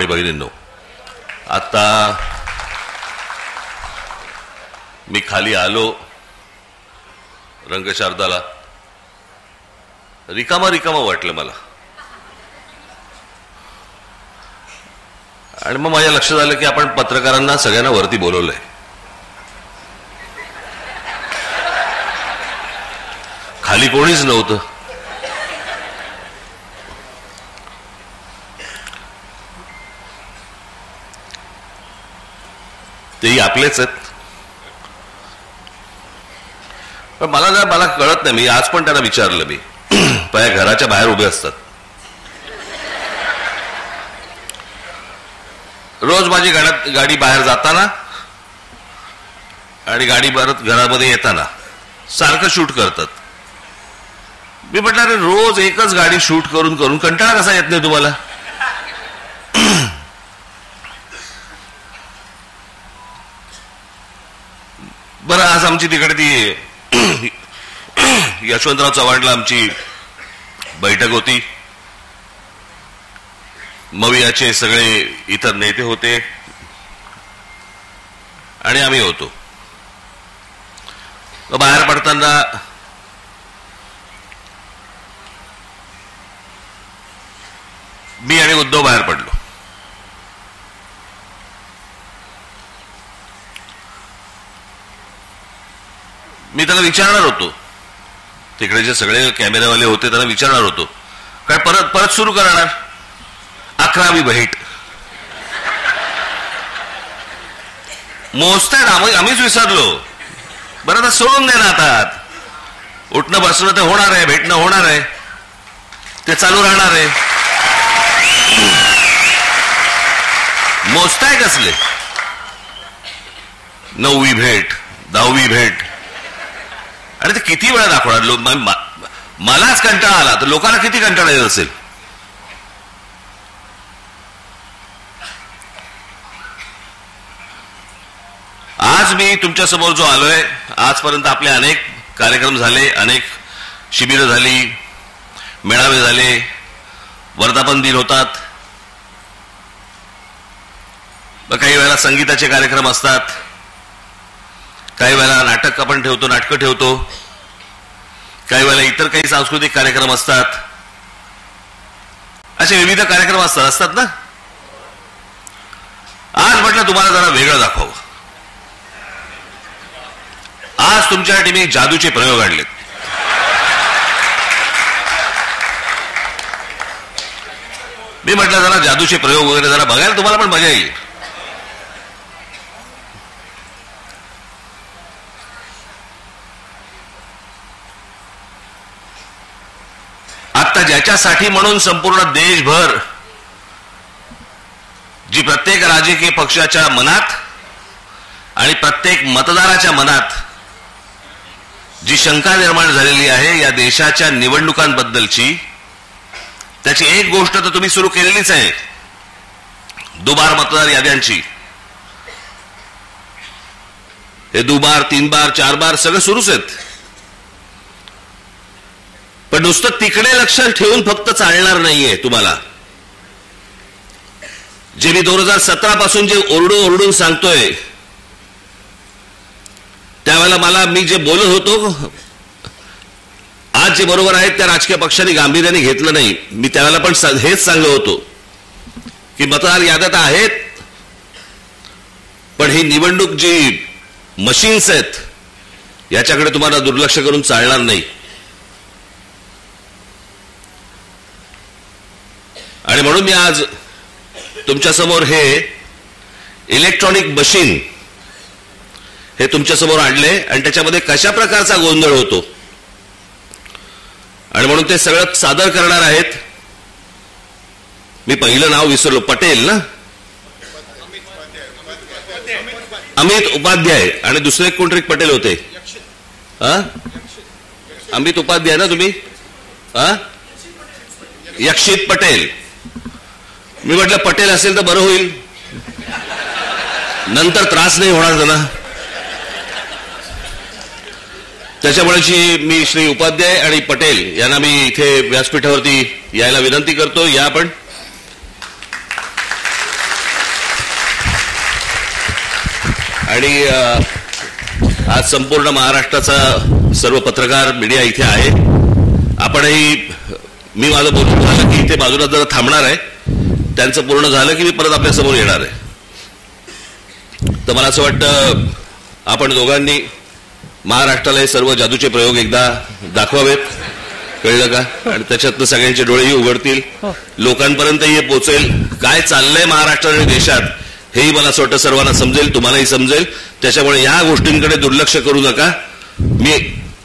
आणि भगिनींनो, आता मी खाली आलो रंगशारदाला, रिकामा रिकामा वाटलं मला. आणि मग माझ्या लक्षात आलं की आपण पत्रकारांना सगळ्यांना वरती बोलवलंय. खाली कोणीच नव्हतं. तेही आपलेच आहेत. पण मला कळत नाही. मी आज पण त्यांना विचारलं, मी माझ्या घराच्या बाहेर उभे असतात. रोज माझी गाडी बाहेर जाताना आणि गाडी परत घरामध्ये येताना सारखं शूट करतात. मी म्हटलं, अरे रोज एकच गाडी शूट करून करून कंटाळा कसा येत नाही तुम्हाला? बरं, आज आमची तिकडे ती यशवंतराव चव्हाणला आमची बैठक होती. मवियाचे सगळे इतर नेते होते आणि आम्ही होतो. बाहेर पडताना मी आणि उद्धव बाहेर पडलो. मी त्याला विचारणार होतो, तिकडे जे सगळे कॅमेरावाले होते त्यांना विचारणार होतो, काय परत सुरू करणार 11वी भेट? मोजतायत, आम्हीच विसरलो. बरं, आता सोडून दे ना. आता उठणं बसणं ते होणार आहे, भेटणं होणार आहे, ते चालू राहणार आहे. मोजताय कसले? 9वी भेट, 10वी भेट, आणि ते किती वेळा दाखवणार? मलाच कंटाळा आला तर लोकांना किती कंटाळा येत असेल? आज मी तुमच्या समोर जो आलोय, आजपर्यंत आपले अनेक कार्यक्रम झाले, अनेक शिबिरं झाली, मेळावे झाले, वर्धापन दिन होतात, काही वेळेला संगीताचे कार्यक्रम असतात, काही वेळेला नाटक आपण ठेवतो, नाटकं ठेवतो, काही वेळेला इतर काही सांस्कृतिक कार्यक्रम असतात. असे विविध कार्यक्रम असतात ना. आज म्हटलं तुम्हाला जरा वेगळं दाखव. आज तुमच्यासाठी मी जादूचे प्रयोग आणलेत. मी म्हटलं जरा जादूचे प्रयोग वगैरे जरा बघायला तुम्हाला पण मजा येईल. आता ज्याच्यासाठी म्हणून संपूर्ण देशभर जी प्रत्येक राजकीय पक्षाच्या मनात आणि प्रत्येक मतदाराच्या मनात जी शंका निर्माण झालेली आहे या देशाच्या निवडणुकांबद्दलची, त्याची एक गोष्ट तर तुम्ही सुरू केलेलीच आहे, दुबार मतदार याद्यांची. हे दुबार, 3 बार, 4 बार सगळं सुरूच आहेत. पण नुसतं तिकडे लक्ष ठेवून फक्त चालणार नाहीये तुम्हाला. जे मी 2017 पासून जे ओरडून सांगतोय, त्यावेळेला मी जे बोलत होतो, आज जे बरोबर आहेत त्या राजकीय पक्षांनी गांभीर्याने घेतलं नाही. मी त्यावेळेला पण हेच सांगत होतो की मतदार याद्या आहेत, पण ही निवडणूक जी मशीन्स आहेत याच्याकडे तुम्हाला दुर्लक्ष करून चालणार नाही. आणि म्हणून मी आज तुमच्या समोर हे इलेक्ट्रॉनिक मशीन हे तुमच्या समोर आणले आणि त्याच्यामध्ये कशा प्रकारचा गोंधळ होतो आणि म्हणून ते सगळं सादर करणार आहेत. मी पहिलं नाव विसरलो, पटेल ना, अमित उपाध्याय, आणि दुसरे कोणतरी पटेल होते. अमित उपाध्याय ना तुम्ही? यक्षित पटेल. मी म्हटलं पटेल असेल तर बरं होईल, नंतर त्रास नाही होणार त्यांना. त्याच्यामुळे मी श्री उपाध्याय आणि पटेल यांना मी इथे व्यासपीठावरती यायला विनंती करतो. या आपण. आणि आज संपूर्ण महाराष्ट्राचा सर्व पत्रकार मीडिया इथे आहे. आपणही मी माझं बोलणं झालं की इथे बाजूला जरा थांबणार आहे. त्यांचं पूर्ण झालं की मी परत आपल्या समोर येणार आहे. तर मला असं वाटतं आपण दोघांनी महाराष्ट्राला हे सर्व जादूचे प्रयोग एकदा दाखवावेत. कळलं का? आणि त्याच्यातनं सगळ्यांचे डोळेही उघडतील, लोकांपर्यंतही हे पोहोचेल काय चाललंय महाराष्ट्र आणि देशात, हेही मला असं वाटतं सर्वांना समजेल, तुम्हालाही समजेल. त्याच्यामुळे या गोष्टींकडे दुर्लक्ष करू नका. मी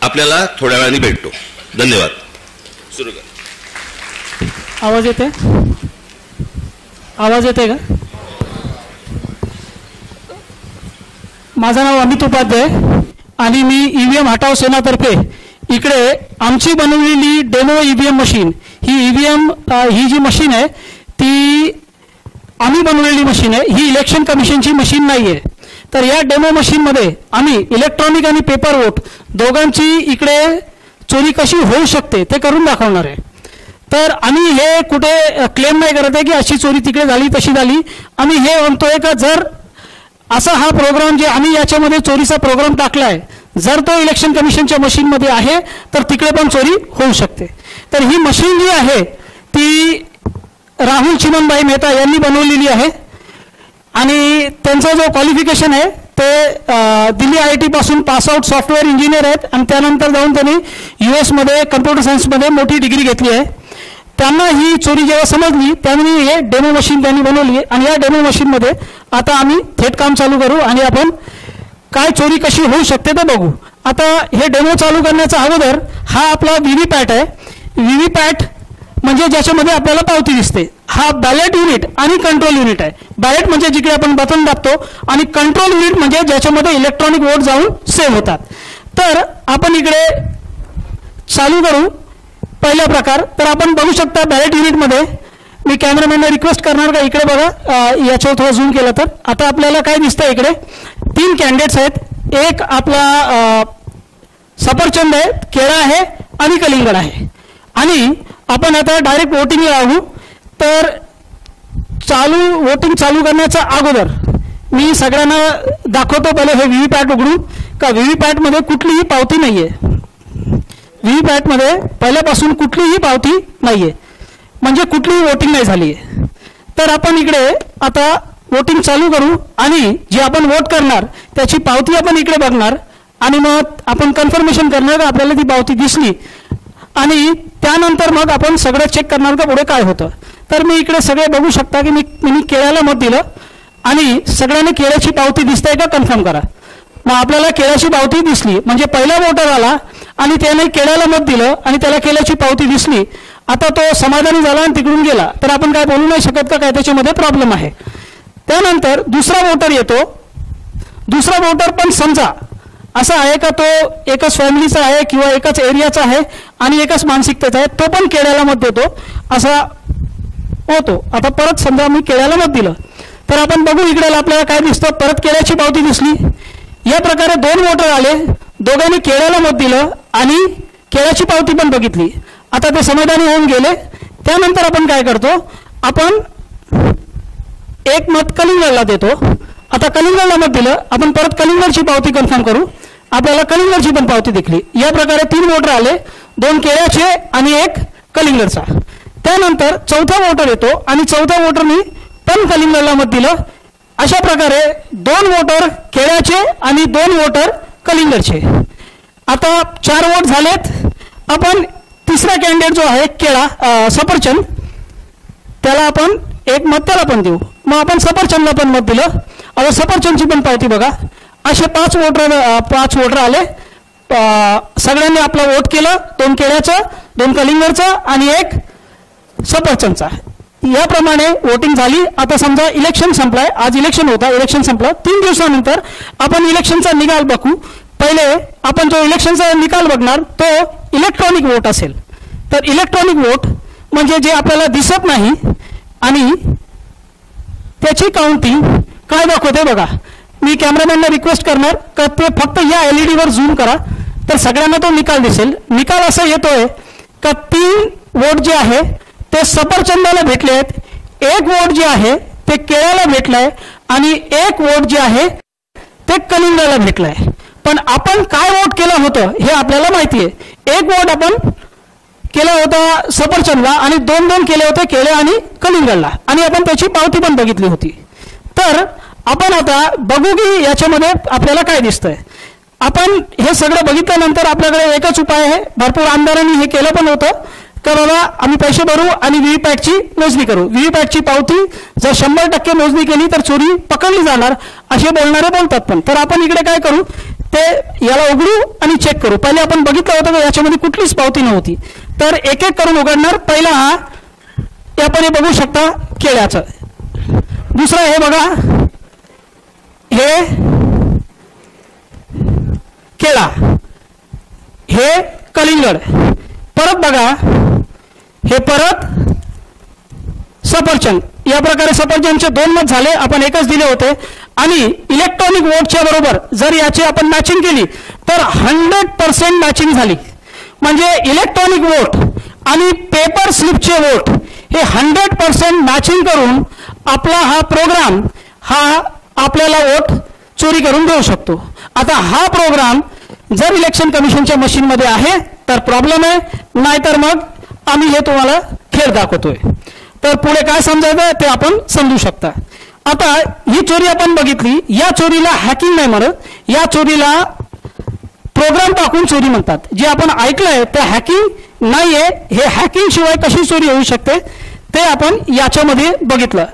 आपल्याला थोड्या वेळाने भेटतो. धन्यवाद. सुरू कर. आवाज येते? आवाज येते का? माझं नाव अमित उपाध्याय आणि मी ईव्हीएम हटाव सेनातर्फे इकडे आमची बनवलेली डेमो ईव्हीएम मशीन, ही जी मशीन आहे ती आम्ही बनवलेली मशीन आहे. ही इलेक्शन कमिशनची मशीन नाही आहे. तर या डेमो मशीनमध्ये आम्ही इलेक्ट्रॉनिक आणि पेपर वोट दोघांची इकडे चोरी कशी होऊ शकते ते करून दाखवणार आहे. तर आम्ही हे कुठे क्लेम नाही करत आहे की अशी चोरी तिकडे झाली तशी झाली. आम्ही हे म्हणतोय का जर असा हा प्रोग्राम जे आम्ही याच्यामध्ये चोरीचा प्रोग्राम टाकलाय जर तो इलेक्शन कमिशनच्या मशीनमध्ये आहे तर तिकडे पण चोरी होऊ शकते. तर ही मशीन जी आहे ती राहुल चिमनभाई मेहता यांनी बनवलेली आहे आणि त्यांचा जो क्वालिफिकेशन आहे ते दिल्ली IIT पासून पासआउट सॉफ्टवेअर इंजिनियर आहेत आणि त्यानंतर जाऊन त्यांनी US मध्ये कम्प्युटर सायन्समध्ये मोठी डिग्री घेतली आहे. त्यांना ही चोरी जेव्हा समजली त्यांनी हे डेमो मशीन त्यांनी बनवली आणि या डेमो मशीनमध्ये आता आम्ही थेट काम चालू करू आणि आपण काय चोरी कशी होऊ शकते ते बघू. आता हे डेमो चालू करण्याचा अगोदर हा आपला व्हीव्हीपॅट आहे. व्हीव्हीपॅट म्हणजे ज्याच्यामध्ये आपल्याला पावती दिसते. हा बॅलेट युनिट आणि कंट्रोल युनिट आहे. बॅलेट म्हणजे जिकडे आपण बटन दाबतो आणि कंट्रोल युनिट म्हणजे ज्याच्यामध्ये इलेक्ट्रॉनिक वोट जाऊन सेव्ह होतात. तर आपण इकडे चालू करू पहिला प्रकार. तर आपण बघू शकता बॅलेट युनिटमध्ये मी कॅमेरामॅनला रिक्वेस्ट करणार का इकडे बघा, याच्यावर थोडं झूम केलं तर आता आपल्याला काय दिसतं इकडे 3 कॅन्डिडेट्स आहेत. एक आपला सफरचंद आहे, केळा आहे आणि कलिंगड आहे. आणि आपण आता डायरेक्ट वोटिंगला लागू. तर वोटिंग चालू करण्याच्या अगोदर मी सगळ्यांना दाखवतो पहिले हे व्हीव्हीपॅट उघडू का. व्हीव्हीपॅटमध्ये कुठलीही पावती नाही आहे. व्हीव्हीपॅटमध्ये पहिल्यापासून कुठलीही पावती नाही आहे म्हणजे कुठलीही वोटिंग नाही झाली आहे. तर आपण इकडे आता वोटिंग चालू करू आणि जे आपण वोट करणार त्याची पावती आपण इकडे बघणार आणि मग आपण कन्फर्मेशन करणार का आपल्याला ती पावती दिसली आणि त्यानंतर मग आपण सगळं चेक करणार का पुढे काय होतं. तर मी इकडे सगळे बघू शकता की मी केळ्याला मत दिलं आणि सगळ्यांनी केळ्याची पावती दिसते का कन्फर्म करा. मग आपल्याला केळ्याची पावती दिसली म्हणजे पहिला वोटर आला आणि त्याने केळ्याला मत दिलं आणि त्याला केळ्याची पावती दिसली. आता तो समाधानी झाला आणि तिकडून गेला तर आपण काय बोलू नाही शकत का काय त्याच्यामध्ये प्रॉब्लेम आहे. त्यानंतर दुसरा वोटर येतो. दुसरा वोटर पण समजा असा आहे का तो एकाच फॅमिलीचा आहे किंवा एकाच एरियाचा आहे आणि एकाच मानसिकतेचा आहे, तो पण केळ्याला मत देतो असा होतो. आता परत समजा मी केळ्याला मत दिलं तर आपण बघू इकडे आपल्याला काय दिसतं, परत केळ्याची पावती दिसली. या प्रकारे 2 वोटर आले, दोघांनी केळ्याला मत दिलं आणि केळ्याची पावती पण बघितली. आता ते समाधानी होऊन गेले. त्यानंतर आपण काय करतो, आपण एक मत कलिंगडला देतो. आता कलिंगडला मत दिलं, आपण परत कलिंगडची पावती कन्फर्म करू. आपल्याला कलिंगडची पण पावती दिसली. या प्रकारे 3 वोटर आले, 2 केळ्याचे आणि 1 कलिंगडचा. त्यानंतर चौथा वोटर येतो आणि चौथ्या वोटरनी पण कलिंगडला मत दिलं. अशा प्रकारे 2 वोटर केळ्याचे आणि 2 वोटर कलिंगडचे. आता 4 वोट झालेत. आपण तिसरा कॅन्डिडेट जो आहे केळा सफरचंद त्याला आपण 1 मत त्याला पण देऊ. मग आपण सफरचंदला पण मत दिलं. आता सफरचंदची पण पावती बघा. असे 5 वोटर आले. सगळ्यांनी आपला वोट केलं, 2 केळ्याचं, 2 कलिंगडचं आणि 1 सफरचंदचा. याप्रमाणे वोटिंग झाली. आता समजा इलेक्शन संपलाय, आज इलेक्शन होता, इलेक्शन संपलं. 3 दिवसानंतर आपण इलेक्शनचा निकाल बघू. पहिले आपण जो इलेक्शनचा निकाल बघणार तो इलेक्ट्रॉनिक वोट असेल. तर इलेक्ट्रॉनिक वोट म्हणजे जे आपल्याला दिसत नाही आणि त्याची काउंटिंग काय दाखवते बघा. मी कॅमेरामॅनला रिक्वेस्ट करणार का ते फक्त या LED वर झूम करा तर सगळ्यांना तो निकाल दिसेल. निकाल असा येतोय का 3 वोट जे आहे ते सफरचंदाला भेटले आहेत, 1 वोट जे आहे ते केळ्याला भेटलंय आणि 1 वोट जे आहे ते कलिंगला भेटलंय. पण आपण काय वोट केलं होतं हे आपल्याला माहिती आहे. एक वोट आपण केला होता सफरचंदला आणि 2 केले होते केळे आणि कलिंगडला, आणि आपण त्याची पावती पण बघितली होती. तर आपण आता बघू की याच्यामध्ये आपल्याला काय दिसतंय. आपण हे सगळं बघितल्यानंतर आपल्याकडे एकच उपाय आहे. भरपूर आमदारांनी हे केलं पण होतं का बाबा आम्ही पैसे भरू आणि व्हीव्हीपॅटची मोजणी करू. व्हीव्हीपॅटची पावती जर 100% मोजणी केली तर चोरी पकडली जाणार असे बोलणारे बोलतात. पण तर आपण इकडे काय करू, ते याला उघडू आणि चेक करू. पहिले आपण बघितलं होतं की याच्यामध्ये कुठलीच पावती नव्हती. तर एक एक करून उघडणार. पहिला हा आपण हे बघू शकता केळ्याचं. दुसरं हे बघा, हे केळा, हे कलिंगड. परत बघा, हे परत सफरचंद. या प्रकारे सफरचंदचे 2 मत झाले, आपण एकच दिले होते. आणि इलेक्ट्रॉनिक वोटच्या बरोबर जर याची आपण मॅचिंग केली तर 100% मॅचिंग झाली. म्हणजे इलेक्ट्रॉनिक वोट आणि पेपर स्लिपचे वोट हे 100% मॅचिंग करून आपला हा प्रोग्राम हा आपल्याला वोट चोरी करून देऊ शकतो. आता हा प्रोग्राम जर इलेक्शन कमिशनच्या मशीनमध्ये आहे तर प्रॉब्लेम आहे, नाहीतर मग आम्ही हे तुम्हाला खेळ दाखवतोय. तर पुढे काय समजायचं ते आपण समजू शकता. आता ही चोरी आपण बघितली. या चोरीला हॅकिंग नाही म्हणत, या चोरीला प्रोग्राम टाकून चोरी म्हणतात. जे आपण ऐकलंय ते हॅकिंग नाहीये. हे हॅकिंग शिवाय कशी चोरी होऊ शकते ते आपण याच्यामध्ये बघितलं.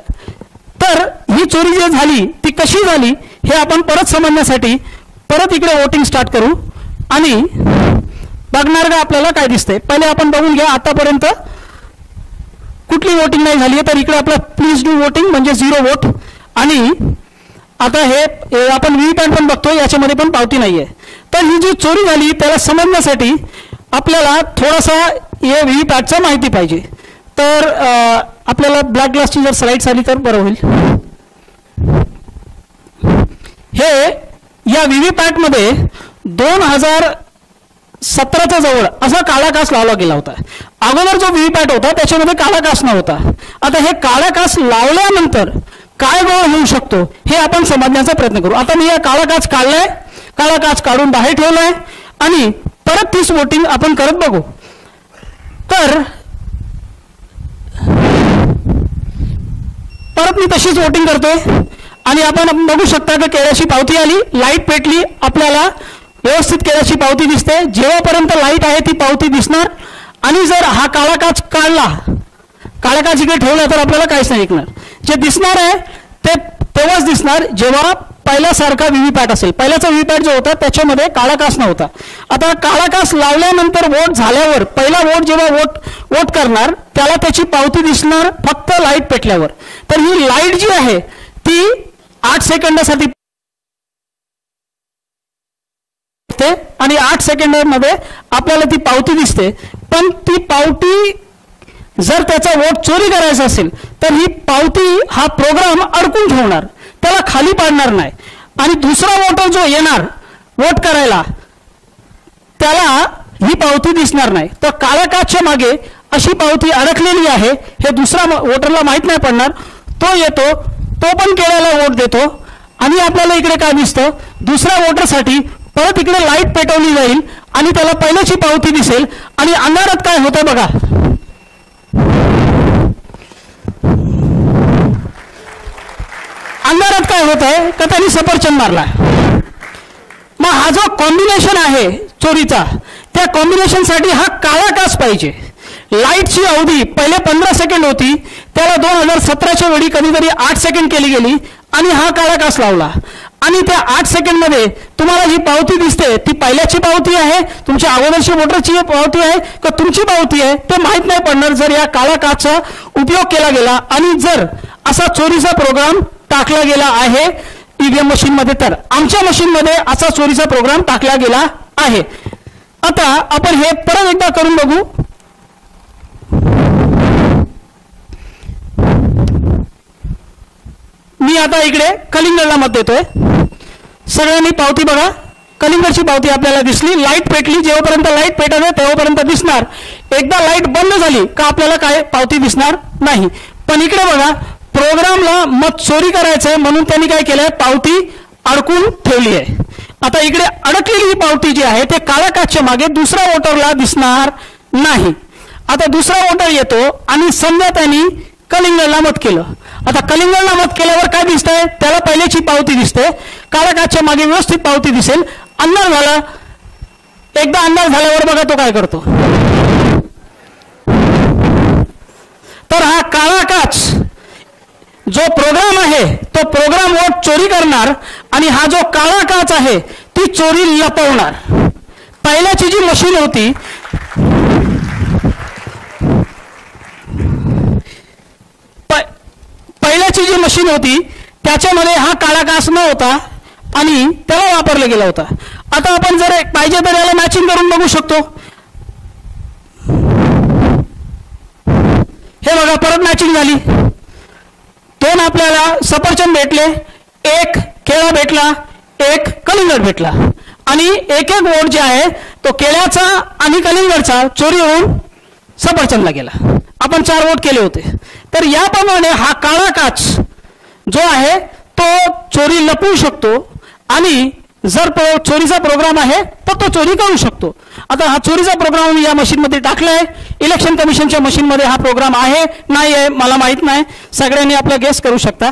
तर ही चोरी जी झाली ती कशी झाली हे आपण परत समजण्यासाठी परत इकडे वोटिंग स्टार्ट करू आणि बघणार का आपल्याला काय दिसतंय. पहिले आपण बघून घ्या आतापर्यंत कुठली वोटिंग नाही झाली आहे. तर इकडे आपलं प्लीज डू वोटिंग म्हणजे 0 वोट. आणि आता हे आपण व्हीव्हीपॅट पण बघतोय, याच्यामध्ये पण पावती नाहीये. तर ही जी चोरी झाली त्याला समजण्यासाठी आपल्याला थोडासा हे व्हीव्हीपॅटचं माहिती पाहिजे. तर आपल्याला ब्लॅक ग्लासची जर स्लाइड्स आली तर बरं होईल. हे या व्हीव्हीपॅटमध्ये 2017च्या जवळ असा काळा काच लावला गेला होता. अगोदर जो व्हीव्हीपॅट होता त्याच्यामध्ये काळा काच नव्हता. आता हे काळा काच लावल्यानंतर काय गोळ होऊ शकतो हे आपण समजण्याचा प्रयत्न करू. आता मी या काळा काच काढलाय, काळा काच काढून बाहेर ठेवलाय आणि परत तीच वोटिंग आपण करत बघू. तर परत मी तशीच वोटिंग करतोय आणि आपण बघू शकता की केळ्याची पावती आली, लाईट पेटली, आपल्याला व्यवस्थित केळ्याची पावती दिसते. जेव्हापर्यंत लाईट आहे ती पावती दिसणार. आणि जर हा काळा काच काढला, काळा काच इकडे ठेवला तर आपल्याला काहीच नाही दिसणार. जे दिसणार आहे ते तेव्हाच दिसणार जेव्हा पहिल्यासारखा व्हीव्हीपॅट असेल. पहिल्याचा व्हीव्हीपॅट जो होता त्याच्यामध्ये काळा काच नव्हता. आता काळा काच लावल्यानंतर वोट झाल्यावर पहिला वोट जेव्हा वोट करणार त्याला त्याची पावती दिसणार फक्त लाईट पेटल्यावर. तर ही लाईट जी आहे ती 8 सेकंदासाठी आणि 8 सेकंदामध्ये आपल्याला ती पावती दिसते. पण ती पावती जर त्याचा वोट चोरी करायचा असेल तर ही पावती हा प्रोग्राम अडकून ठेवणार, त्याला खाली पाडणार नाही. आणि दुसरा वोटर जो येणार वोट करायला त्याला ही पावती दिसणार नाही. तर काळ्या काचच्या मागे अशी पावती अडकलेली आहे हे दुसरा वोटरला माहीत नाही पडणार. तो येतो, तो पण केळ्याला वोट देतो आणि आपल्याला इकडे काय दिसतं, दुसऱ्या वोटरसाठी परत इकडे लाईट पेटवली जाईल आणि त्याला पहिल्याची पावती दिसेल. आणि अंधारात काय होतं बघा, अंधारात काय होत आहे का त्यांनी सफरचंद मारला. मग हा जो कॉम्बिनेशन आहे चोरीचा त्या कॉम्बिनेशनसाठी हा काळा काच पाहिजे. लाईटची अवधी पहिले 15 सेकंड होती, त्याला 2017च्या वेळी कधीतरी 8 सेकंड केली गेली आणि हा काळा काच लावला. आणि त्या 8 सेकंडमध्ये तुम्हाला जी पावती दिसते ती पहिल्याची पावती आहे, तुमच्या अगोदरची वोटरची पावती आहे का तुमची पावती आहे ते माहीत नाही पडणार जर या काळा काचचा उपयोग केला गेला आणि जर असा चोरीचा प्रोग्राम टाकला गेला आहे ईव्हीएम मशीनमध्ये. तर आमच्या मशीनमध्ये असा चोरीचा प्रोग्राम टाकला गेला आहे. आता आपण हे परत एकदा करून बघू. मी आता इकडे कलिंगडला मत देतोय. सगळ्यांनी पावती बघा, कलिंगडची पावती आपल्याला दिसली, लाईट पेटली. जेव्हापर्यंत लाईट पेटत आहे तेव्हापर्यंत दिसणार. एकदा लाईट बंद झाली का आपल्याला काय पावती दिसणार नाही. पण इकडे बघा, प्रोग्रामला मत चोरी करायचंय म्हणून त्यांनी काय केलंय, पावती अडकून ठेवली आहे. आता इकडे अडकलेली ही पावती जी आहे ते काळ्या काचच्या मागे दुसऱ्या वोटरला दिसणार नाही. आता दुसरा वोटर येतो आणि समजा त्यांनी कलिंगडला मत केलं. आता कलिंगडला मत केल्यावर काय दिसतंय, त्याला पहिल्याची पावती दिसते, काळ्या काचच्या मागे व्यवस्थित पावती दिसेल. अंधार झाला, एकदा अंधार झाल्यावर बघा तो काय करतो. तर हा काळा काच जो प्रोग्राम आहे तो प्रोग्राम वोट चोरी करणार आणि हा जो काळा काच आहे ती चोरी लपवणार. पहिल्याची जी मशीन होती पहिल्याची जी मशीन होती त्याच्यामध्ये हा काळा काच न होता आणि त्याला वापरला गेला होता. आता आपण जर पाहिजे तर याला मॅचिंग करून बघू शकतो. हे बघा परत मॅचिंग झाली. दोन आपल्याला सफरचंद भेटले, एक केळा भेटला, एक कलिंगड भेटला आणि एक एक वोट जे आहे तो केळ्याचा आणि कलिंगडचा चोरी होऊन सफरचंदला गेला. आपण 4 वोट केले होते. तर याप्रमाणे हा काळा काच जो आहे तो चोरी लपवू शकतो आणि जर तो चोरीचा प्रोग्राम आहे तर तो चोरी करू शकतो. आता हा चोरीचा प्रोग्राम या मशीनमध्ये टाकलाय. इलेक्शन कमिशनच्या मशीनमध्ये हा प्रोग्राम आहे नाही आहे मला माहित नाही, सगळ्यांनी आपला गेस करू शकता.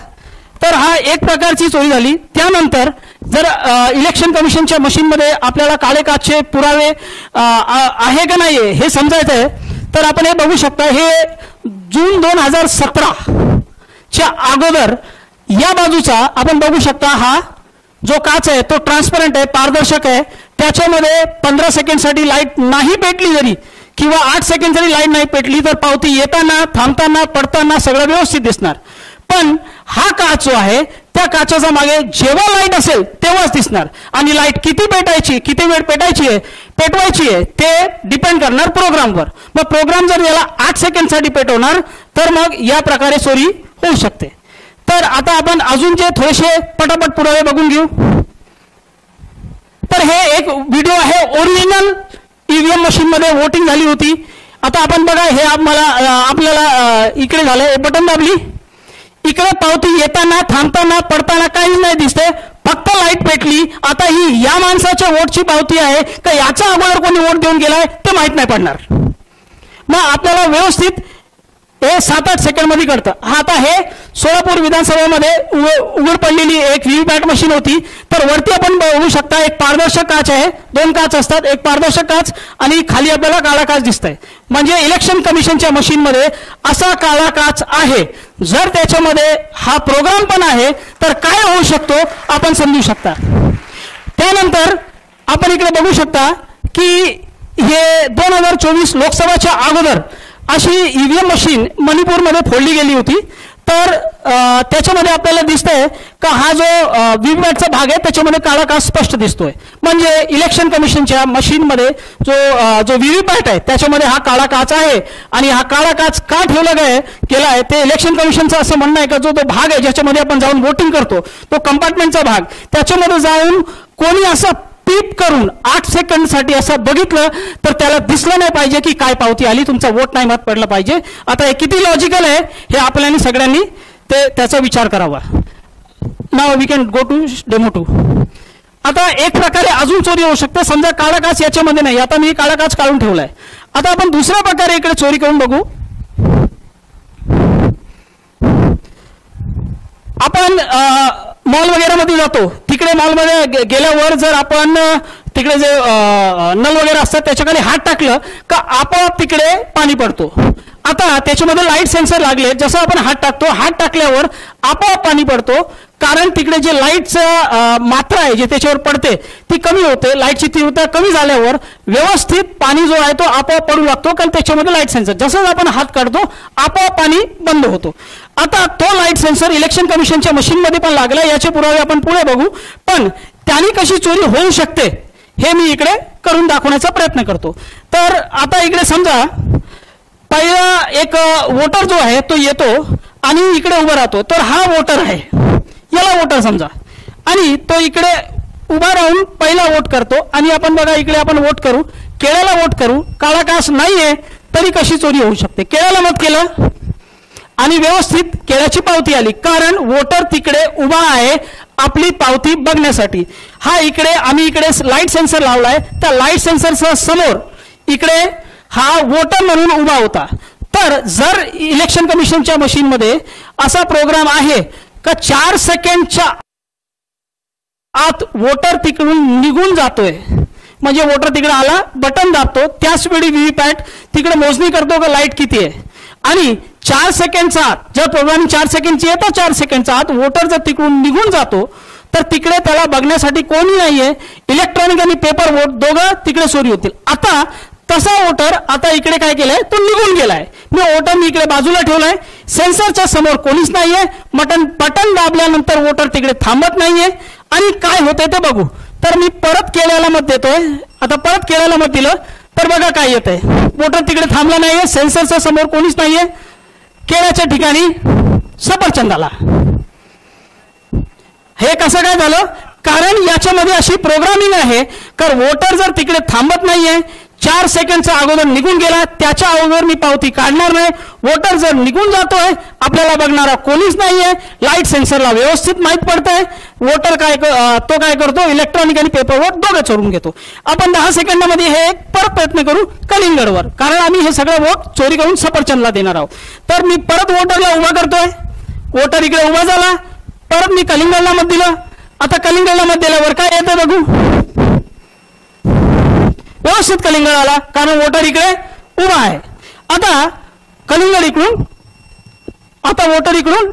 तर हा एक प्रकारची चोरी झाली. त्यानंतर जर इलेक्शन कमिशनच्या मशीनमध्ये आपल्याला काळे काचचे पुरावे आहे का नाही हे समजायचं आहे तर आपण हे बघू शकता. हे जून 2017 च्या अगोदर या बाजूचा आपण बघू शकता. हा जो काच आहे तो ट्रान्सपरंट आहे, पारदर्शक आहे. त्याच्यामध्ये 15 सेकंडसाठी लाईट नाही पेटली जरी किंवा 8 सेकंड जरी लाईट नाही पेटली तर पावती येताना थांबताना पडताना सगळं व्यवस्थित दिसणार. पण हा काच जो आहे त्या काचेच्या मागे जेव्हा लाईट असेल तेव्हाच दिसणार आणि लाईट किती पेटायची, किती वेळ पेटवायची आहे ते डिपेंड करणार प्रोग्रामवर. मग प्रोग्राम जर याला 8 सेकंडसाठी पेटवणार तर मग या प्रकारे चोरी होऊ शकते. तर आता आपण अजून जे थोडेसे पटापट पुरावे बघून घेऊ. तर हे एक व्हिडिओ आहे. ओरिजिनल ईव्हीएम मशीनमध्ये वोटिंग झाली होती. आता आपण बघा हे आपल्याला इकडे झालं, बटन दाबली, इकडे पावती येताना थांबताना पडताना काहीच नाही दिसते, फक्त लाईट पेटली. आता ही या माणसाच्या वोटची पावती आहे का याच्या अगोदर कोणी वोट देऊन गेलाय ते माहित नाही पडणार. मग आपल्याला व्यवस्थित हे 7-8 सेकंडमध्ये कळतं. हा आता हे सोलापूर विधानसभेमध्ये उघड पडलेली एक व्हीव्हीपॅट मशीन होती. तर वरती आपण बघू शकता एक पारदर्शक काच आहे, 2 काच असतात, एक पारदर्शक काच आणि खाली आपल्याला काळा काच दिसतंय. म्हणजे इलेक्शन कमिशनच्या मशीनमध्ये असा काळा काच आहे. जर त्याच्यामध्ये हा प्रोग्राम पण आहे तर काय होऊ शकतो आपण समजू शकता. त्यानंतर आपण इकडे बघू शकता की हे 2024 लोकसभाच्या अगोदर अशी ईव्हीएम मशीन मणिपूरमध्ये फोडली गेली होती. तर त्याच्यामध्ये आपल्याला दिसतंय का हा जो व्हीव्हीपॅटचा भाग आहे त्याच्यामध्ये काळा काच स्पष्ट दिसतोय. म्हणजे इलेक्शन कमिशनच्या मशीनमध्ये जो व्हीव्हीपॅट आहे त्याच्यामध्ये हा काळा काच आहे. आणि हा काळा काच का ठेवला गेला आहे ते इलेक्शन कमिशनचं असं म्हणणं आहे का जो तो भाग आहे ज्याच्यामध्ये आपण जाऊन वोटिंग करतो तो कंपार्टमेंटचा भाग, त्याच्यामध्ये जाऊन कोणी असं टीप करून 8 सेकंडसाठी असं बघितलं तर त्याला दिसलं नाही पाहिजे की काय पावती आली, तुमचा वोट नाही मात पडला पाहिजे. आता हे किती लॉजिकल आहे हे आपल्याला सगळ्यांनी त्याचा विचार करावा. Now we can go to demo 2. आता एक प्रकारे अजून चोरी होऊ शकते. समजा काळा काच याच्यामध्ये नाही, आता मी काळा काच काढून ठेवलाय. आता आपण दुसऱ्या प्रकारे इकडे चोरी करून बघू. आपण मॉल वगैरे मध्ये जातो, तिकडे मॉलमध्ये गेल्यावर जर आपण तिकडे जे नल वगैरे असतात त्याच्याखाली हात टाकलं का आपोआप तिकडे पाणी पडतो. आता त्याच्यामध्ये लाईट सेन्सर लागले, जसं आपण हात टाकतो, हात टाकल्यावर आपोआप पाणी पडतो. कारण तिकडे जे लाईटचं मात्रा आहे जे त्याच्यावर पडते ती कमी होते. लाईटची तीव्रता कमी झाल्यावर व्यवस्थित पाणी जो आहे तो आपोआप पडू लागतो कारण त्याच्यामध्ये लाईट सेन्सर, जसं आपण हात काढतो आपोआप पाणी बंद होतो. आता तो लाईट सेन्सर इलेक्शन कमिशनच्या मशीनमध्ये पण लागला. याचे पुरावे आपण पुढे बघू. पण त्याने कशी चोरी होऊ शकते हे मी इकडे करून दाखवण्याचा प्रयत्न करतो. तर आता इकडे समजा पहिला एक वोटर जो आहे तो येतो आणि इकडे उभा राहतो. तर हा वोटर आहे, याला वोटर समजा, आणि तो इकडे उभा राहून पहिला वोट करतो. आणि आपण बघा इकडे आपण वोट करू, केळ्याला वोट करू, काळा काच नाहीये तरी कशी चोरी होऊ शकते. केळ्याला मत केलं आणि व्यवस्थित केळ्याची पावती आली कारण वोटर तिकडे उभा आहे आपली पावती बघण्यासाठी. हा इकडे आम्ही इकडे लाईट सेन्सर लावलाय. त्या लाईट सेन्सरच्या समोर इकडे हा वोटर म्हणून उभा होता. तर जर इलेक्शन कमिशनच्या मशीनमध्ये असा प्रोग्राम आहे का 4 सेकंडच्या आत वोटर तिकडून निघून जातोय, म्हणजे वोटर तिकडे आला, बटन दाबतो, त्याच वेळी व्हीव्हीपॅट तिकडे मोजणी करतो का लाईट किती आहे, आणि 4 सेकंडच्या आत जर प्रोग्रामिंग 4 सेकंडची आहे तर 4 सेकंडच्या आत वोटर जर तिकडून निघून जातो तर तिकडे त्याला बघण्यासाठी कोणी नाहीये. इलेक्ट्रॉनिक आणि पेपर वोट दोघं तिकडे चोरी होतील. आता तसा वोटर आता इकडे काय केलंय, तो निघून गेलाय. वोटर मी इकडे बाजूला ठेवलाय, सेन्सरच्या समोर कोणीच नाहीये, बटन दाबल्यानंतर वोटर तिकडे थांबत नाहीये. आणि काय होतंय ते बघू. तर मी परत केळ्याला मत देतोय. आता परत केळ्याला मत दिलं तर बघा काय येतंय, वोटर तिकडे थांबला नाहीये, सेन्सरच्या समोर कोणीच नाहीये, केळ्याच्या ठिकाणी सफरचंदाला. हे कसं काय झालं, कारण याच्यामध्ये अशी प्रोग्रामिंग आहे तर वोटर जर तिकडे थांबत नाहीये, 4 सेकंडच्या अगोदर निघून गेला, त्याच्या अगोदर मी पावती काढणार नाही. वोटर जर निघून जातोय, आपल्याला बघणारा कोणीच नाहीये, लाईट सेन्सरला व्यवस्थित माहीत पडतंय, वोटर तो काय करतो, इलेक्ट्रॉनिक आणि पेपर वोट दोघं चोरून घेतो. आपण 10 सेकंदामध्ये हे परत प्रयत्न करू कलिंगडवर, कारण आम्ही हे सगळं वोट चोरी करून सफरचंदला देणार आहोत. तर मी परत वोटरला उभा करतोय, वोटर इकडे उभा झाला, परत मी कलिंगडला मत दिलं. आता कलिंगडला मत दिल्यावर काय येतं बघू, व्यवस्थित कलिंगड आला, कारण वोटर इकडे उभा आहे. आता कलिंगड इकडून, आता वोटर इकडून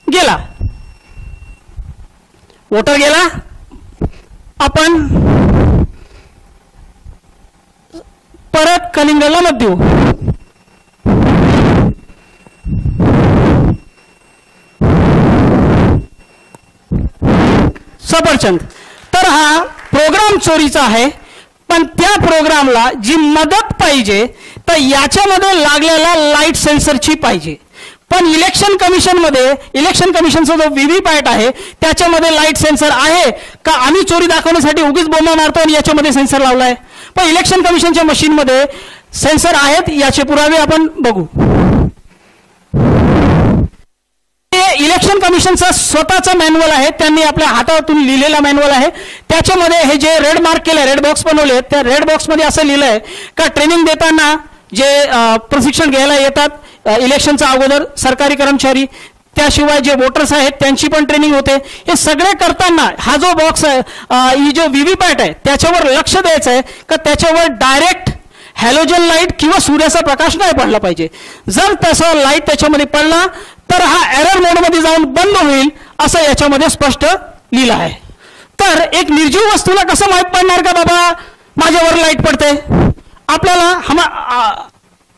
गेला, वोटर गेला. आपण परत कलिंगडला मत देऊ. सफरचंद. तर हा प्रोग्राम चोरीचा आहे, पण त्या प्रोग्रामला जी मदत पाहिजे तर याच्यामध्ये लागलेला लाईट सेन्सरची पाहिजे. पण इलेक्शन कमिशनचा जो व्हीव्हीपॅट आहे त्याच्यामध्ये लाईट सेन्सर आहे का, आम्ही चोरी दाखवण्यासाठी उगीच बोंबा मारतो आणि याच्यामध्ये सेन्सर लावलाय. पण इलेक्शन कमिशनच्या मशीनमध्ये सेन्सर आहेत, याचे पुरावे आपण बघू. इलेक्शन कमिशनचा स्वतःचा मॅन्युअल आहे, त्यांनी आपल्या हातातून लिहिलेला मॅन्युअल आहे. त्याच्यामध्ये हे जे रेड मार्क केले, रेड बॉक्स बनवले, त्या रेड बॉक्समध्ये असं लिहिलंय का ट्रेनिंग देताना जे प्रशिक्षण घ्यायला येतात इलेक्शनच्या अगोदर सरकारी कर्मचारी, त्याशिवाय जे वोटर्स आहेत त्यांची पण ट्रेनिंग होते. हे सगळे करताना हा जो बॉक्स आहे, ही जो व्हीव्हीपॅट आहे त्याच्यावर लक्ष द्यायचं आहे का त्याच्यावर डायरेक्ट हॅलोजन लाईट किंवा सूर्याचा प्रकाश नाही पडला पाहिजे. जर तसा लाईट त्याच्यामध्ये पडला तर हा एरर मोडमध्ये जाऊन बंद होईल, असं याच्यामध्ये स्पष्ट लिहिलं आहे. तर एक निर्जीव वस्तूला कसं माहीत पडणार का बाबा माझ्यावर लाईट पडते, आपल्याला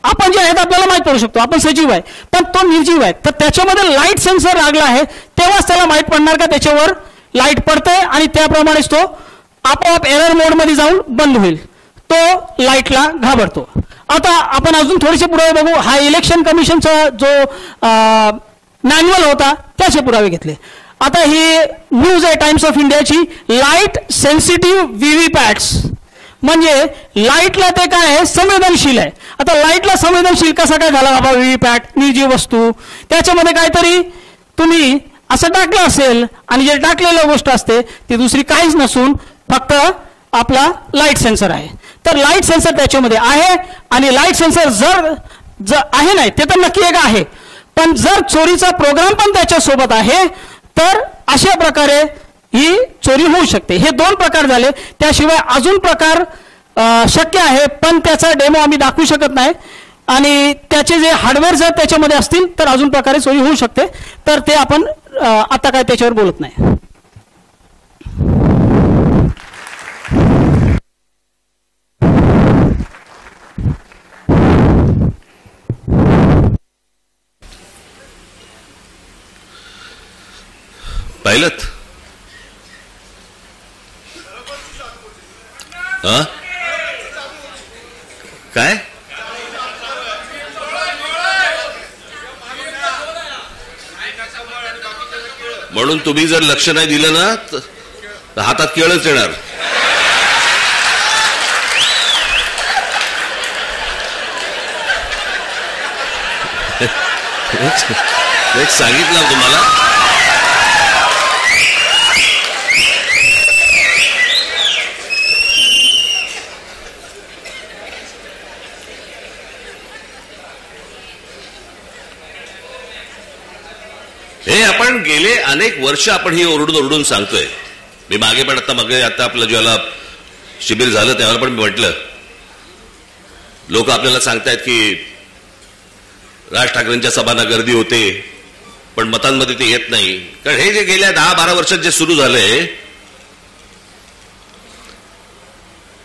आपण जे आहेत आपल्याला माहीत पडू शकतो, आपण सजीव आहे, पण तो निर्जीव आहे. तर त्याच्यामध्ये लाईट सेन्सर लागला आहे, तेव्हाच त्याला माहीत पडणार का त्याच्यावर लाईट पडते, आणि त्याप्रमाणेच तो आपोआप एरर मोडमध्ये जाऊन बंद होईल, तो लाईटला घाबरतो. आता आपण अजून थोडेसे पुरावे बघू. हा इलेक्शन कमिशनचा जो मॅन्युअल होता त्याचे पुरावे घेतले. आता ही न्यूज आहे टाइम्स ऑफ इंडियाची, लाईट सेन्सिटिव्ह व्हीव्हीपॅट्स, म्हणजे लाईटला ते काय आहे, संवेदनशील आहे. आता लाईटला संवेदनशील कसा काय झाला बाबा व्हीव्हीपॅट, निर्जीव वस्तू, त्याच्यामध्ये काहीतरी तुम्ही असं टाकलं असेल आणि जे टाकलेलं गोष्ट असते ती दुसरी काहीच नसून फक्त आपला लाईट सेन्सर आहे. तर लाईट सेन्सर त्याच्यामध्ये आहे, आणि लाईट सेन्सर जर आहे नाही ते तर नक्की एक आहे, पण जर चोरीचा प्रोग्राम पण त्याच्यासोबत आहे तर अशा प्रकारे ही चोरी होऊ शकते. हे 2 प्रकार झाले, त्याशिवाय अजून प्रकार शक्य आहे, पण त्याचा डेमो आम्ही दाखवू शकत नाही, आणि त्याचे जे हार्डवेअर जर त्याच्यामध्ये असतील तर अजून प्रकारे चोरी होऊ शकते. तर ते आपण आता काय त्याच्यावर बोलत नाही. पाहिलंत काय, म्हणून तुम्ही जर लक्ष नाही दिलं ना तर हातात केळच येणार. एक सांगितलं तुम्हाला, कारण गेले अनेक वर्ष आपण ही ओरडून ओरडून सांगतोय. मी मागे पण आता आपलं ज्याला शिबिर झालं त्यावेळेला पण मी म्हटलं, लोक आपल्याला सांगतायत की राज ठाकरेंच्या सभांना गर्दी होते पण मतांमध्ये ते येत नाही. कारण हे जे गेल्या 10-12 वर्षात जे सुरू झालंय,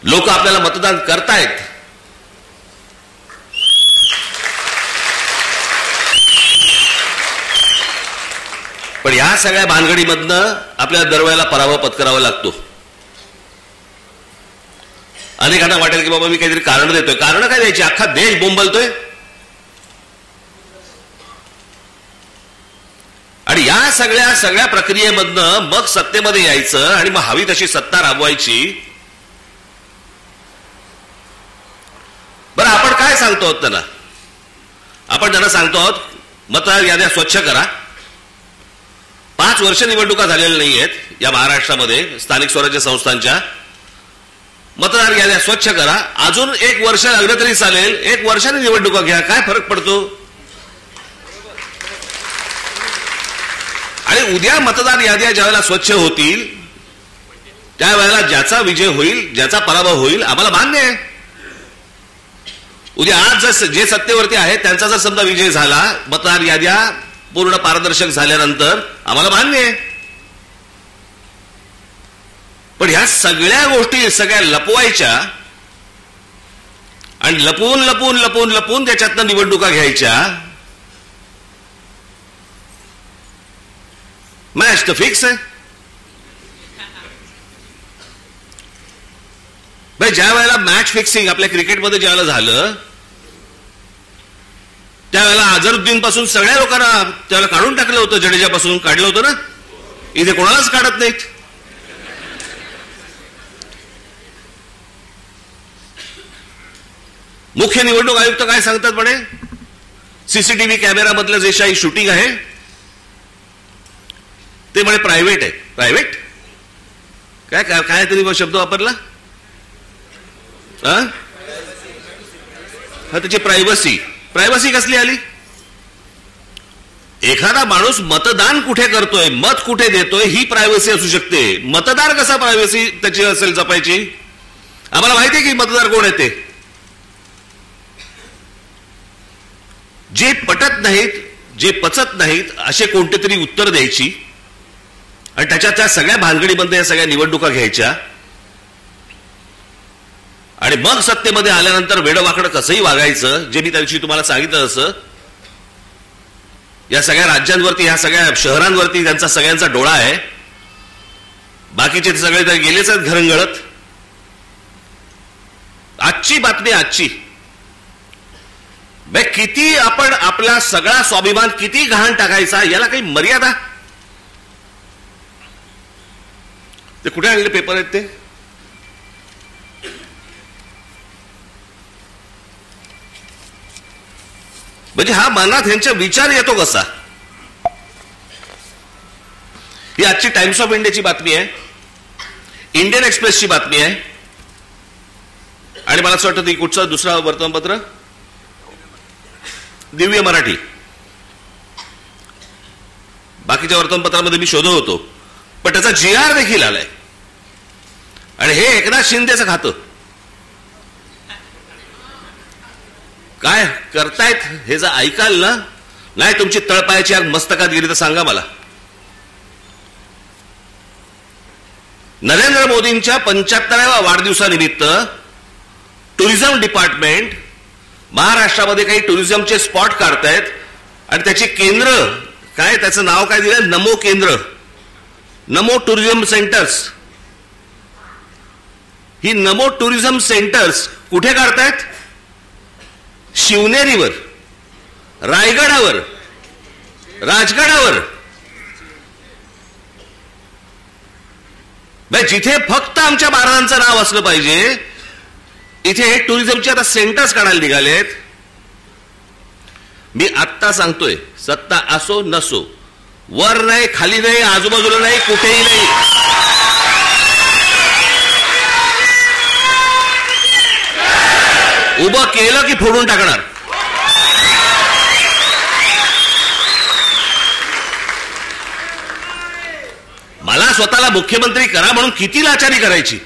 लोक आपल्याला मतदान करतायत, पण या सगळ्या भानगडीमधनं आपल्याला दरवेळेला पराभव पत्करावा लागतो. अनेकांना वाटेल की बाबा मी काहीतरी कारण देतोय. कारण काय द्यायची, अख्खा देश बोंबलतोय. आणि या सगळ्या प्रक्रियेमधनं मग सत्तेमध्ये यायचं आणि मग हवी तशी सत्ता राबवायची. बरं, आपण काय सांगतो आहोत त्यांना? आपण त्यांना सांगतो आहोत मतदार याद्या स्वच्छ करा. 5 वर्ष निवडणुका झालेल्या नाहीयेत या महाराष्ट्रामध्ये स्थानिक स्वराज्य संस्थांच्या. मतदार याद्या स्वच्छ करा. अजून 1 वर्ष लागलं तरी चालेल, 1 वर्षाने निवडणुका घ्या, काय फरक पडतो? आणि उद्या मतदार याद्या ज्यावेळेला स्वच्छ होतील त्यावेळेला ज्याचा विजय होईल, ज्याचा पराभव होईल, आम्हाला मान्य आहे. उद्या आज जर जे सत्तेवरती आहेत त्यांचा जर समजा विजय झाला, मतदार याद्या पूर्ण पारदर्शक झाल्यानंतर, आम्हाला मान्य आहे. पण ह्या सगळ्या गोष्टी सगळ्या लपवायच्या आणि लपवून लपवून लपवून लपवून त्याच्यातनं निवडणुका घ्यायच्या. मॅच तर फिक्स आहे. भाई, ज्या वेळेला मॅच फिक्सिंग आपल्या क्रिकेटमध्ये ज्यावेळेला झालं त्यावेळेला अझरुद्दीन पासून सगळ्या लोकांना त्यावेळेला काढून टाकलं होतं. जडेजापासून काढलं होतं ना. इथे कोणालाच काढत नाहीत. मुख्य निवडणूक आयुक्त काय सांगतात म्हणे, सीसीटीव्ही कॅमेरा मधलं जे काही शूटिंग आहे ते म्हणे प्रायव्हेट आहे. प्रायव्हेट काय काय तरी शब्द वापरला हा, त्याची प्रायव्हसी कसली आली? एखादा माणूस मतदान कुठे करतोय, मत कुठे देतोय, ही प्रायव्हसी असू शकते. मतदार कसा प्रायव्हसी त्याची असेल जपायची? आम्हाला माहिती आहे की मतदार कोण आहे ते. जे पटत नाहीत, जे पचत नाहीत असे कोणते तरी उत्तर द्यायची आणि त्याच्यात त्या सगळ्या भानगडीमध्ये या सगळ्या निवडणुका घ्यायच्या आणि मग सत्तेमध्ये आल्यानंतर वेडवाकडं कसंही वागायचं. जे मी त्या दिवशी तुम्हाला सांगितलं असं, या सगळ्या राज्यांवरती, या सगळ्या शहरांवरती त्यांचा सगळ्यांचा डोळा आहे. बाकीचे सगळे तर गेलेच आहेत घरंगळत. आजची बातमी, आजची किती आपण आपला सगळा स्वाभिमान किती गहाण टाकायचा, याला काही मर्यादा? ते कुठे आणले पेपर आहेत ते? म्हणजे हा मनात ह्यांचा विचार येतो कसा? ही आजची टाइम्स ऑफ इंडियाची बातमी आहे, इंडियन एक्सप्रेसची बातमी आहे आणि मला असं वाटतं ती कुठचं दुसरा वर्तमानपत्र, दिव्य मराठी. बाकीच्या वर्तमानपत्रामध्ये मी शोधत होतो पण त्याचा GR देखील आलाय. आणि हे एकनाथ शिंदेचं खातं. काय करतायत हे जर ऐकाल ना, नाही तुमची तळपायाची आग मस्तकात गेली तर सांगा मला. नरेंद्र मोदींच्या 75व्या वाढदिवसानिमित्त टुरिझम डिपार्टमेंट महाराष्ट्रामध्ये काही टुरिझमचे स्पॉट काढतायत आणि त्याची केंद्र काय, त्याचं नाव काय दिलं, नमो केंद्र, नमो टुरिझम सेंटर्स. ही नमो टुरिझम सेंटर्स कुठे काढतायत? शिवनेरीवर, रायगडावर, राजगडावर. जिथे फक्त आमच्या महाराजांचं नाव असलं पाहिजे, इथे टुरिझमचे आता सेंटर्स काढायला निघालेत. मी आत्ता सांगतोय, सत्ता असो नसो, वर नाही, खाली नाही, आजूबाजूला नाही, कुठेही नाही, उभं केलं की फोडून टाकणार. स्वतःला मुख्यमंत्री करा म्हणून किती लाचारी करायची?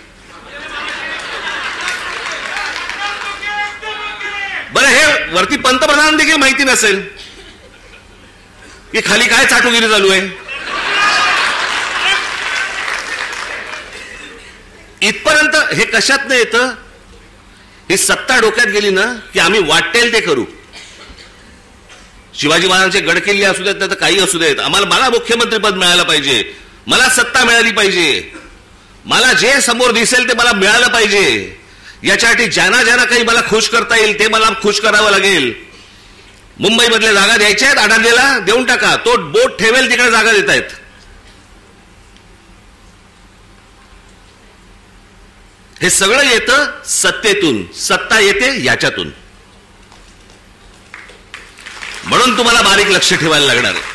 बरं, हे वरती पंतप्रधान देखील माहिती नसेल की खाली काय चाटुगिरी चालू आहे. इथपर्यंत हे कशात नाही येतं? ही सत्ता डोक्यात गेली ना की आम्ही वाटेल ते करू. शिवाजी महाराजांचे गडकिल्ले असू देत, तर काही असू देत, मला मुख्यमंत्रीपद मिळालं पाहिजे, मला सत्ता मिळाली पाहिजे, मला जे समोर दिसेल ते मला मिळालं पाहिजे. याच्यासाठी ज्यांना ज्यांना काही मला खुश करता येईल ते मला खुश करावं लागेल. मुंबईमधल्या जागा द्यायच्या आहेत, अडाणीला देऊन टाका, तो बोट ठेवेल तिकडे जागा देत आहेत. हे सगळं येतं सत्तेतून, सत्ता येते याच्यातून. म्हणून तुम्हाला बारीक लक्ष ठेवायला लागणार आहे.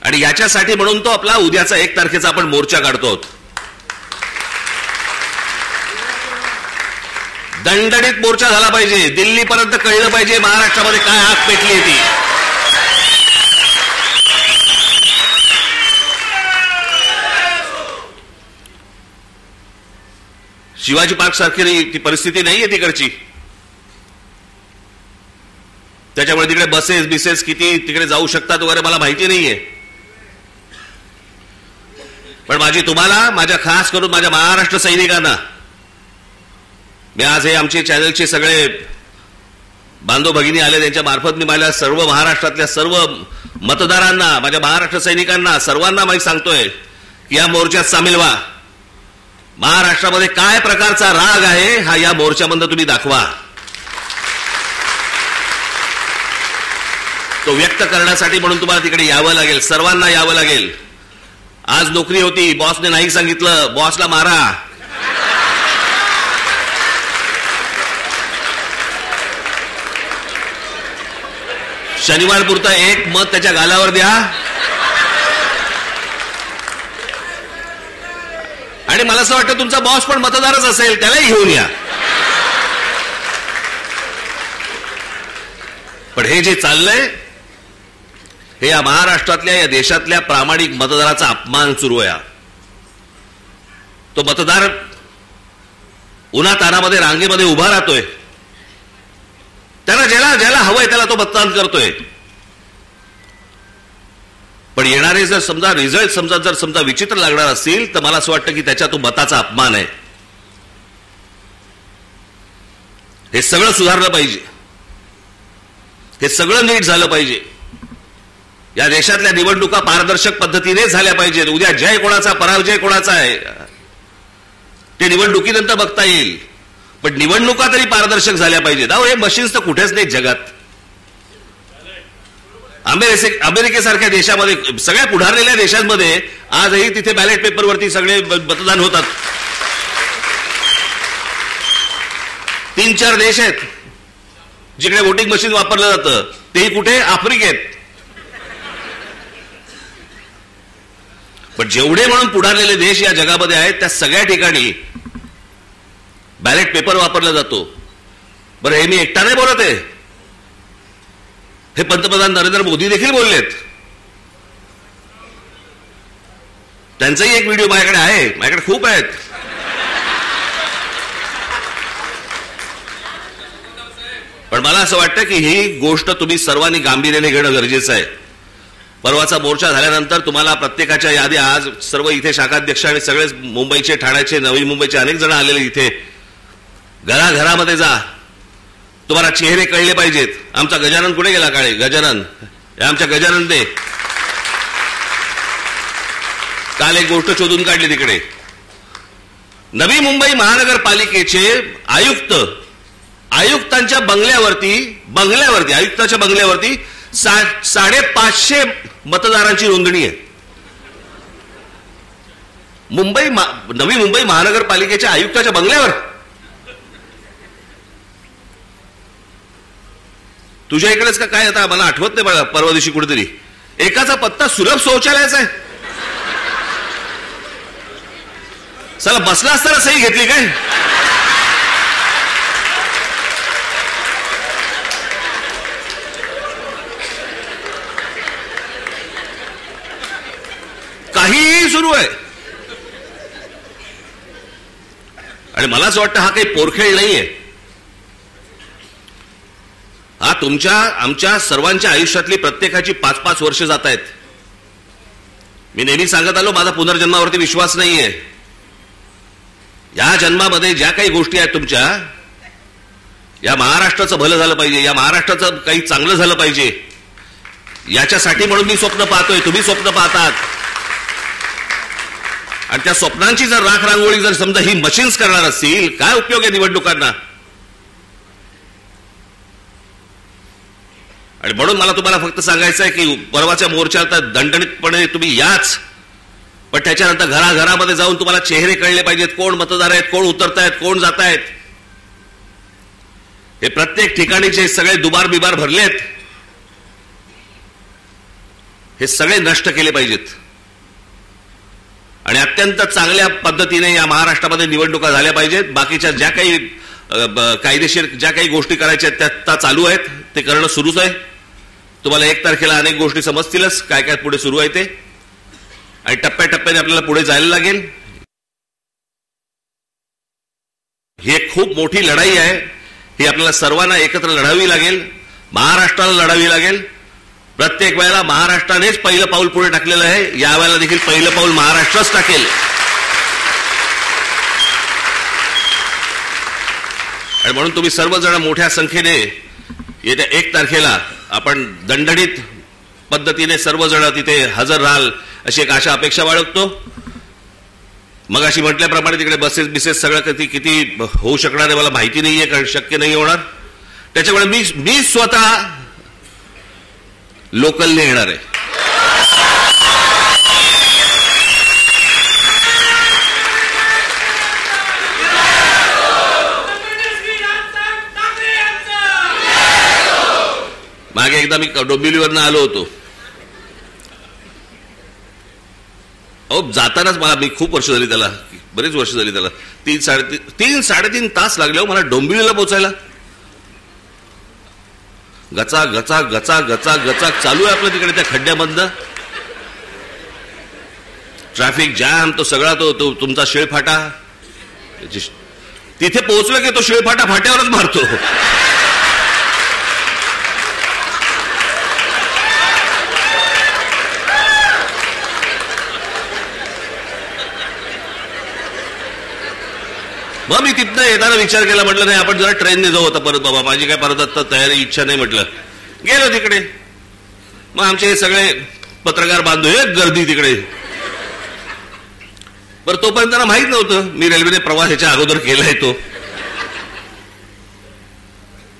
आणि याच्यासाठी म्हणून तो आपला उद्याचा 1 तारखेचा आपण मोर्चा काढतो आहोत. दणदणीत मोर्चा झाला पाहिजे, दिल्लीपर्यंत कळलं पाहिजे महाराष्ट्रामध्ये काय आग पेटली ती. शिवाजी पार्क सारखी ती परिस्थिती नाहीये तिकडची. त्याच्यामुळे तिकडे बसेस किती तिकडे जाऊ शकतात वगैरे मला माहिती नाहीये. पण माझी तुम्हाला, माझ्या खास करून माझ्या महाराष्ट्र सैनिकांना, मी आज हे आमचे चॅनलचे सगळे बांधव भगिनी आले त्यांच्या मार्फत मी माझ्या सर्व महाराष्ट्रातल्या सर्व मतदारांना, माझ्या महाराष्ट्र सैनिकांना सर्वांना माहिती सांगतोय की या मोर्चात सामील व्हा. महाराष्ट्रामध्ये काय प्रकारचा राग आहे हा या मोर्चामध्ये तुम्ही दाखवा. तो व्यक्त करण्यासाठी म्हणून तुम्हाला तिकडे यावं लागेल, सर्वांना यावं लागेल. आज नोकरी होती, बॉसने नाही सांगितलं, बॉसला मारा. शनिवार पुरता 1 मत त्याच्या गालावर द्या आणि मला असं वाटतं तुमचा बॉस पण मतदारच असेल, त्यालाही घेऊन या. पण हे जे चाललंय हे या महाराष्ट्रातल्या, या देशातल्या प्रामाणिक मतदाराचा अपमान सुरू आहे. तो मतदार उन्हातानामध्ये रांगेमध्ये उभा राहतोय, त्याला ज्याला हवंय त्याला तो मतदान करतोय. पण येणारे जर समजा रिझल्ट समजा विचित्र लागणार असतील तर मला असं वाटतं की त्याच्या तो मताचा अपमान आहे. हे सगळं सुधारलं पाहिजे, हे सगळं नीट झालं पाहिजे. या देशातल्या निवडणुका पारदर्शक पद्धतीने झाल्या पाहिजेत. उद्या जय कोणाचा पराजय कोणाचा आहे ते निवडणुकीनंतर बघता येईल, पण निवडणुका तरी पारदर्शक झाल्या पाहिजेत. अहो, हे मशीन्स तर कुठेच नाहीत जगात. अमेरिकेसारख्या देशामध्ये, सगळ्या पुढारलेल्या देशांमध्ये आजही तिथे बॅलेट पेपरवरती सगळे मतदान होतात. 3-4 देश आहेत जिकडे वोटिंग मशीन वापरलं जातं, तेही कुठे? आफ्रिकेत. पण जेवढे म्हणून पुढारलेले देश या जगामध्ये आहेत त्या सगळ्या ठिकाणी बॅलेट पेपर वापरला जातो. बरं, हे मी एकटा नाही बोलत आहे, हे पंतप्रधान नरेंद्र मोदी देखील बोललेत. त्यांचाही एक व्हिडिओ माझ्याकडे आहे, माझ्याकडे खूप आहेत. पण मला असं वाटतं की ही गोष्ट तुम्ही सर्वांनी गांभीर्याने घेणं गरजेचं आहे. परवाचा मोर्चा झाल्यानंतर तुम्हाला प्रत्येकाच्या यादी, आज सर्व इथे शाखाध्यक्ष आणि सगळेच मुंबईचे, ठाण्याचे, नवी मुंबईचे अनेक जण आलेले इथे, घराघरामध्ये जा, तुम्हाला चेहरे कळले पाहिजेत. आमचा गजानन कुठे गेला? काळे गजानन, आमच्या गजानन दे. काल एक गोष्ट शोधून काढली तिकडे. नवी मुंबई महानगरपालिकेचे आयुक्तांच्या बंगल्यावरती आयुक्ताच्या बंगल्यावरती 550 मतदारांची नोंदणी आहे. नवी मुंबई महानगरपालिकेच्या आयुक्ताच्या बंगल्यावर. तुझ्या इकडेच का काय? आता मला आठवत नाही बघा, परवा दिवशी कुठेतरी एकाचा पत्ता सुलभ शौचालयाचा आहे. चला, बसला असताना सही घेतली काय? काहीही सुरू आहे. आणि मला असं वाटतं हा काही पोरखेळ नाहीये. हा तुमच्या आमच्या सर्वांच्या आयुष्यातली प्रत्येकाची 5-5 वर्ष जात आहेत. मी नेहमी सांगत आलो माझा पुनर्जन्मावरती विश्वास नाहीये. या जन्मामध्ये ज्या काही गोष्टी आहेत तुमच्या, या महाराष्ट्राचं भलं झालं पाहिजे, या महाराष्ट्राचं काही चांगलं झालं पाहिजे, याच्यासाठी म्हणून मी स्वप्न पाहतोय, तुम्ही स्वप्न पाहतात. आणि त्या स्वप्नांची जर राख रांगोळी जर समजा ही मशीन्स करणार असतील, काय उपयोग आहे निवडणुकांना? आणि म्हणून मला तुम्हाला फक्त सांगायचं आहे की परवाच्या मोर्चाला दणदणीतपणे तुम्ही याच, पण त्याच्यानंतर घराघरामध्ये जाऊन तुम्हाला चेहरे कळले पाहिजेत, कोण मतदार आहेत, कोण उतरतायत, कोण जात आहेत. हे प्रत्येक ठिकाणीचे सगळे दुबार बिबार भरलेत, हे सगळे नष्ट केले पाहिजेत. आणि अत्यंत चांगल्या पद्धतीने या महाराष्ट्रामध्ये निवडणुका झाल्या पाहिजेत. बाकीच्या ज्या काही कायदेशीर ज्या काही गोष्टी करायच्या त्या चालू आहेत, ते करणं सुरूच आहे. तुम्हाला 1 तारखेला अनेक गोष्टी समजतीलच काय काय पुढे सुरू आहे ते. आणि टप्प्याटप्प्याने आपल्याला पुढे जायला लागेल. ही एक खूप मोठी लढाई आहे. ही आपल्याला सर्वांना एकत्र लढावी लागेल, महाराष्ट्राला लढावी लागेल. प्रत्येक वेळेला महाराष्ट्रानेच पहिलं पाऊल पुढे टाकलेलं आहे. यावेळेला देखील पहिलं पाऊल महाराष्ट्रच टाकेल. आणि म्हणून तुम्ही सर्वजण मोठ्या संख्येने येत्या 1 तारखेला आपण दणदणीत पद्धतीने सर्वजण तिथे हजर राहाल अशी एक आशा अपेक्षा बाळगतो. मग अशी म्हटल्याप्रमाणे तिकडे बसेस बिसेस सगळं किती होऊ शकणार आहे मला माहिती नाहीये, कारण शक्य नाही होणार. त्याच्यामुळे मी स्वतः लोकलने येणार आहे. मागे एकदा मी डोंबिवलीवरनं आलो होतो. अहो जातानाच मला, मी खूप वर्ष झाली त्याला, बरेच वर्ष झाली त्याला, 3-3.5 तास लागले हो मला डोंबिवलीला पोहोचायला. गचा गचा गचा गचा गचा चालू आहे आपलं तिकडे त्या खड्ड्यामधनं. ट्रॅफिक जॅम, तो सगळा तो तुमचा शिळफाटा. तिथे पोहोचलो की तो शिळफाटा फाट्यावरच मारतो. मग मी तिथनं येताना विचार केला, म्हटलं नाही आपण जरा ट्रेनने जाऊ आता परत. बाबा माझी काय परत आता तयारी इच्छा नाही, म्हटलं गेलो तिकडे. मग आमचे हे सगळे पत्रकार बांधव, एक गर्दी तिकडे. बरं तोपर्यंत त्यांना माहित नव्हतं मी रेल्वेने प्रवास ह्याच्या अगोदर केलाय तो.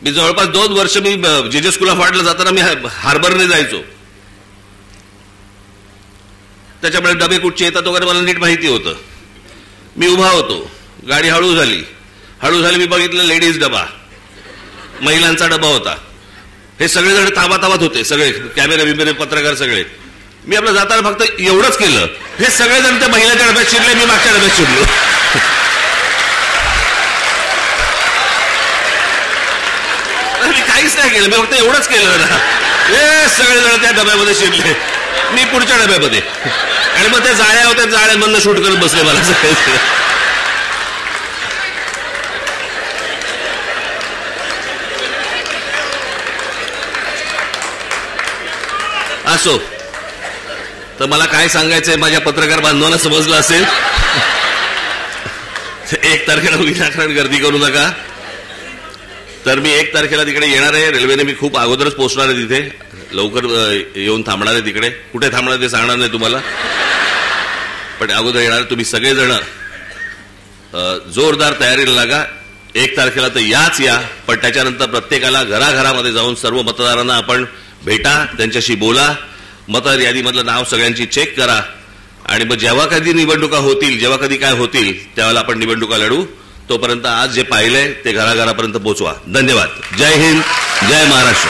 मी जवळपास 2 वर्ष मी जेजे स्कूल ऑफ आर्टला जाताना मी हार्बरने जायचो. त्याच्यामुळे डबे कुठचे येतात वगैरे मला नीट माहिती होतं. मी उभा होतो, गाडी हळू झाली. मी बघितलं लेडीज डबा, महिलांचा डबा होता. हे सगळेजण ताबाताबात होते, सगळे कॅमेरे बिमेरे पत्रकार सगळे. मी आपलं जाताना फक्त एवढंच केलं, हे सगळेजण त्या महिलाच्या डब्यात शिरले, मी मागच्या डब्यात शिरलो. मी काहीच नाही केलं, मी फक्त एवढंच केलं ना. हे सगळेजण त्या डब्यामध्ये शिरले, मी पुढच्या डब्यामध्ये. आणि मग त्या जाळ्या होत्या, जाळ्यांमधनं शूट करत बसले मला सगळे. असो, तर मला काय सांगायचंय माझ्या पत्रकार बांधवांना समजलं असेल. 1 तारखेला विनाकारण गर्दी करू नका. तर मी 1 तारखेला तिकडे येणार आहे. रेल्वेने मी खूप अगोदरच पोहोचणार आहे तिथे, लवकर येऊन थांबणार आहे तिकडे. कुठे थांबणार ते सांगणार नाही तुम्हाला, पण अगोदर येणार. तुम्ही सगळेजण जोरदार तयारीला लागा. 1 तारखेला तर या, पण त्याच्यानंतर प्रत्येकाला घराघरामध्ये जाऊन सर्व मतदारांना आपण भेटा, त्यांच्याशी बोला, मतदार यादीमधलं नाव सगळ्यांची चेक करा. आणि मग जेव्हा कधी निवडणुका होतील, जेव्हा कधी काय होतील, त्यावेळेला आपण निवडणुका लढू. तोपर्यंत आज जे पाहिलंय ते घराघरापर्यंत पोहोचवा. धन्यवाद. जय हिंद, जय महाराष्ट्र.